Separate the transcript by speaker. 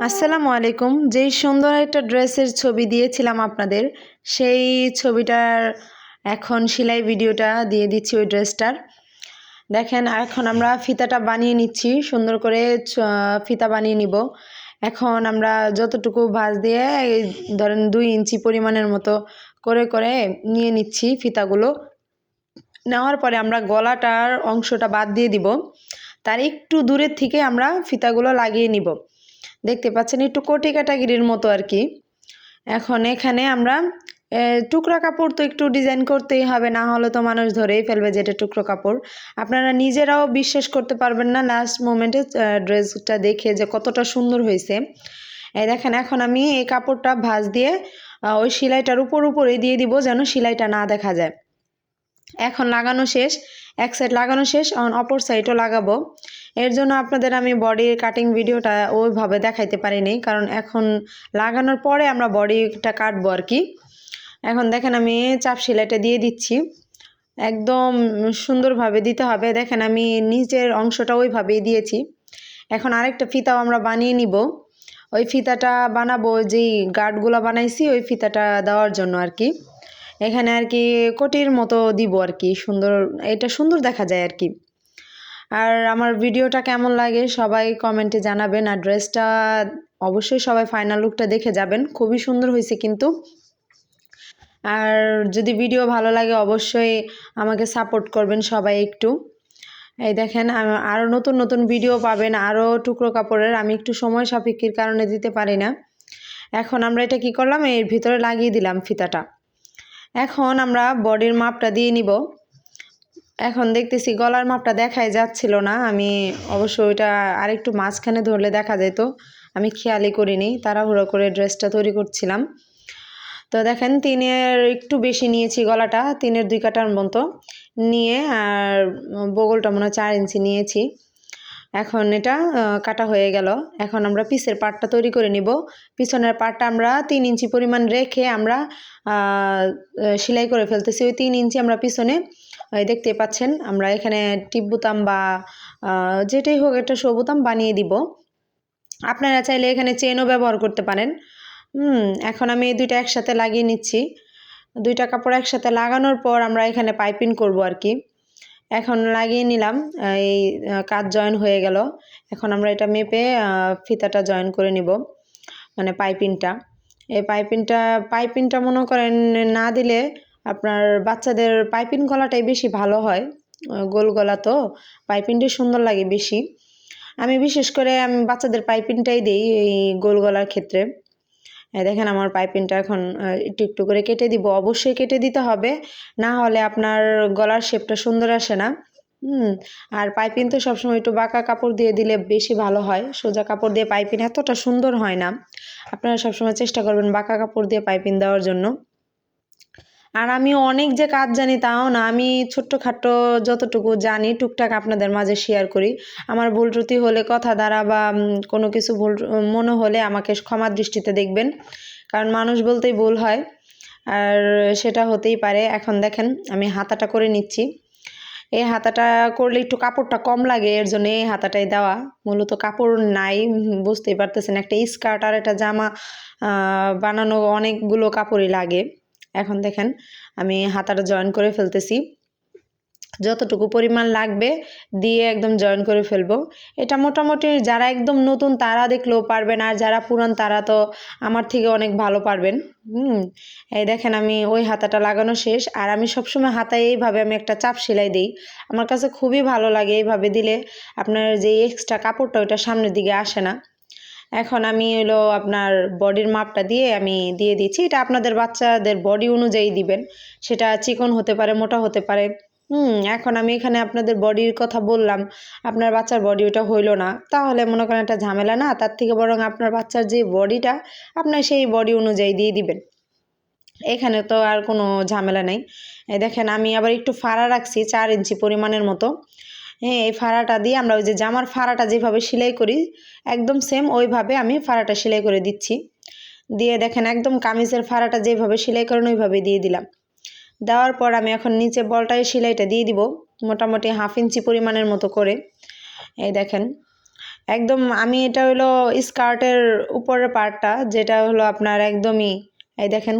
Speaker 1: আসসালামু আলাইকুম। যেই সুন্দর একটা ড্রেসের ছবি দিয়েছিলাম আপনাদের, সেই ছবিটার এখন সেলাই ভিডিওটা দিয়ে দিচ্ছি ওই ড্রেসটার। দেখেন এখন আমরা ফিতাটা বানিয়ে নিচ্ছি, সুন্দর করে ফিতা বানিয়ে নিব। এখন আমরা যতটুকু ভাঁজ দিয়ে এই ধরেন 2 ইঞ্চি পরিমাণের মতো করে করে নিয়ে নিচ্ছি ফিতাগুলো। নেওয়ার পরে আমরা গলাটার অংশটা বাদ দিয়ে দিব। তার একটু দূরের থেকে আমরা ফিতাগুলো লাগিয়ে নিব। দেখতে পাচ্ছেন একটু কোটি ক্যাটাগরির মতো আর কি। এখন এখানে আমরা টুকরা কাপড় তো একটু ডিজাইন করতেই হবে, না হলে তো মানুষ ধরেই ফেলবে যে এটা টুকরো কাপড়। আপনারা নিজেরাও বিশ্বাস করতে পারবেন না লাস্ট মোমেন্টে ড্রেসটা দেখে যে কতটা সুন্দর হয়েছে। এই দেখেন এখন আমি এই কাপড়টা ভাঁজ দিয়ে ওই সেলাইটার উপরে দিয়ে দিব যেন সেলাইটা না দেখা যায়। এখন লাগানো শেষ, এক সাইড লাগানো শেষ, অপর সাইডও লাগাবো। এর জন্য আপনাদের আমি বডির কাটিং ভিডিওটা ওইভাবে দেখাইতে পারিনি, কারণ এখন লাগানোর পরে আমরা বডিটা কাটবো আর কি। এখন দেখেন আমি চাপ সেলাইটা দিয়ে দিচ্ছি, একদম সুন্দরভাবে দিতে হবে। দেখেন আমি নিচের অংশটা ওইভাবেই দিয়েছি। এখন আরেকটা ফিতাও আমরা বানিয়ে নিব। ওই ফিতাটা বানাবো, যেই গার্ডগুলো বানাইছি ওই ফিতাটা দেওয়ার জন্য আর কি। এখানে আর কি কোটির মতো দিব আর কি, সুন্দর, এটা সুন্দর দেখা যায় আর কি। আর আমার ভিডিওটা কেমন লাগে সবাই কমেন্টে জানাবেন। আর ড্রেসটা অবশ্যই সবাই ফাইনাল লুকটা দেখে যাবেন, খুবই সুন্দর হয়েছে কিন্তু। আর যদি ভিডিও ভালো লাগে অবশ্যই আমাকে সাপোর্ট করবেন সবাই একটু। এই দেখেন আরও নতুন নতুন ভিডিও পাবেন, আরও টুকরো কাপড়ের। আমি একটু সময় সাপেক্ষের কারণে দিতে পারি না। এখন আমরা এটা কি করলাম, এর ভিতরে লাগিয়ে দিলাম ফিতাটা। এখন আমরা বডির মাপটা দিয়ে নিব। এখন দেখতেছি গলার মাপটা দেখাই যাচ্ছিল না, আমি অবশ্য ওইটা আরেকটু মাঝখানে ধরলে দেখা যেত, আমি খেয়ালই করিনি, তাড়াহুড়ো করে ড্রেসটা তৈরি করছিলাম। তো দেখেন 3-এর একটু বেশি নিয়েছি গলাটা, 3-এর 2 কাটার মতো নিয়ে, আর বগলটা মনে হয় 4 ইঞ্চি নিয়েছি। এখন এটা কাটা হয়ে গেল। এখন আমরা পিসের পার্টটা তৈরি করে নিব। পিছনের পার্টটা আমরা 3 ইঞ্চি পরিমাণ রেখে আমরা সেলাই করে ফেলতেছি। ওই 3 ইঞ্চি আমরা পিছনে দেখতে পাচ্ছেন আমরা এখানে টিপ বোতাম বা যেটাই হোক একটা শো বোতাম বানিয়ে দিব। আপনারা চাইলে এখানে চেনও ব্যবহার করতে পারেন। এখন আমি এই দুইটা একসাথে লাগিয়ে নিচ্ছি। দুইটা কাপড় একসাথে লাগানোর পর আমরা এখানে পাইপিং করব আর কি। এখন লাগিয়ে নিলাম, এই কাজ জয়েন হয়ে গেল। এখন আমরা এটা মেপে ফিতাটা জয়েন করে নিব, মানে পাইপিংটা। এই পাইপিংটা মনে করেন না দিলে আপনার বাচ্চাদের পাইপিং গলাটাই বেশি ভালো হয়, গোল গলা তো পাইপিংটাই সুন্দর লাগে বেশি। আমি বিশেষ করে বাচ্চাদের পাইপিংটাই দিই এই গোল গলার ক্ষেত্রে। দেখেন আমার পাইপিংটা এখন একটু একটু করে কেটে দিব, অবশ্যই কেটে দিতে হবে, না হলে আপনার গলার শেপটা সুন্দর আসে না। আর পাইপিং তো সবসময় একটু বাঁকা কাপড় দিয়ে দিলে বেশি ভালো হয়, সোজা কাপড় দিয়ে পাইপিং এতটা সুন্দর হয় না। আপনারা সবসময় চেষ্টা করবেন বাঁকা কাপড় দিয়ে পাইপিং দেওয়ার জন্য। আর আমি অনেক যে কাজ জানি তাও না, আমি ছোট্টখাটো যতটুকু জানি টুকটাক আপনাদের মাঝে শেয়ার করি। আমার ভুল ত্রুটি হলে কথা দ্বারা বা কোনো কিছু ভুল মনে হলে আমাকে ক্ষমা দৃষ্টিতে দেখবেন, কারণ মানুষ বলতেই ভুল হয়, আর সেটা হতেই পারে। এখন দেখেন আমি হাতাটা করে নিচ্ছি। এই হাতাটা করলে একটু কাপড়টা কম লাগে, এর জন্য এই হাতাটাই দেওয়া। মূলত কাপড় নাই, বুঝতেই পারতেছেন, একটা স্কার্ট আর একটা জামা বানানো অনেকগুলো কাপড়ই লাগে। এখন দেখেন আমি হাতাটা জয়েন করে ফেলতেছি, যতটুকু পরিমাণ লাগবে দিয়ে একদম জয়েন করে ফেলবো। এটা মোটামুটি যারা একদম নতুন তারা দেখলেও পারবেন, আর যারা পুরান তারা তো আমার থেকে অনেক ভালো পারবেন। এই দেখেন আমি ওই হাতাটা লাগানো শেষ। আর আমি সবসময় হাতায় এইভাবে আমি একটা চাপ সেলাই দিই, আমার কাছে খুবই ভালো লাগে এইভাবে দিলে। আপনার যে এক্সট্রা কাপড়টা ওইটা সামনের দিকে আসে না। এখন আমি হলো আপনার বডির মাপটা দিয়ে আমি দিয়ে দিচ্ছি, এটা আপনাদের বাচ্চাদের বডি অনুযায়ী দিবেন, সেটা চিকন হতে পারে, মোটা হতে পারে। এখন আমি এখানে আপনাদের বডির কথা বললাম, আপনার বাচ্চার বডি ওটা হইলো না, তাহলে মনে করেন একটা ঝামেলা না, তার থেকে বরং আপনার বাচ্চার যে বডিটা আপনার সেই বডি অনুযায়ী দিয়ে দিবেন, এখানে তো আর কোনো ঝামেলা নেই। এই দেখেন আমি আবার একটু ফাড়া রাখছি 4 ইঞ্চি পরিমাণের মতো। হ্যাঁ, এই ফাড়াটা দিয়ে আমরা ওই যে জামার ফাড়াটা যেভাবে সেলাই করি একদম সেম ওইভাবে আমি ফাড়াটা সেলাই করে দিচ্ছি। দিয়ে দেখেন একদম কামিজের ফাড়াটা যেভাবে সেলাই করেন ওইভাবে দিয়ে দিলাম। দেওয়ার পর আমি এখন নিচে বলটায় সেলাইটা দিয়ে দিব মোটামুটি 1/2 ইঞ্চি পরিমাণের মতো করে। এই দেখেন একদম আমি এটা হলো স্কার্টের উপরের পার্টটা, যেটা হলো আপনার একদমই এই দেখেন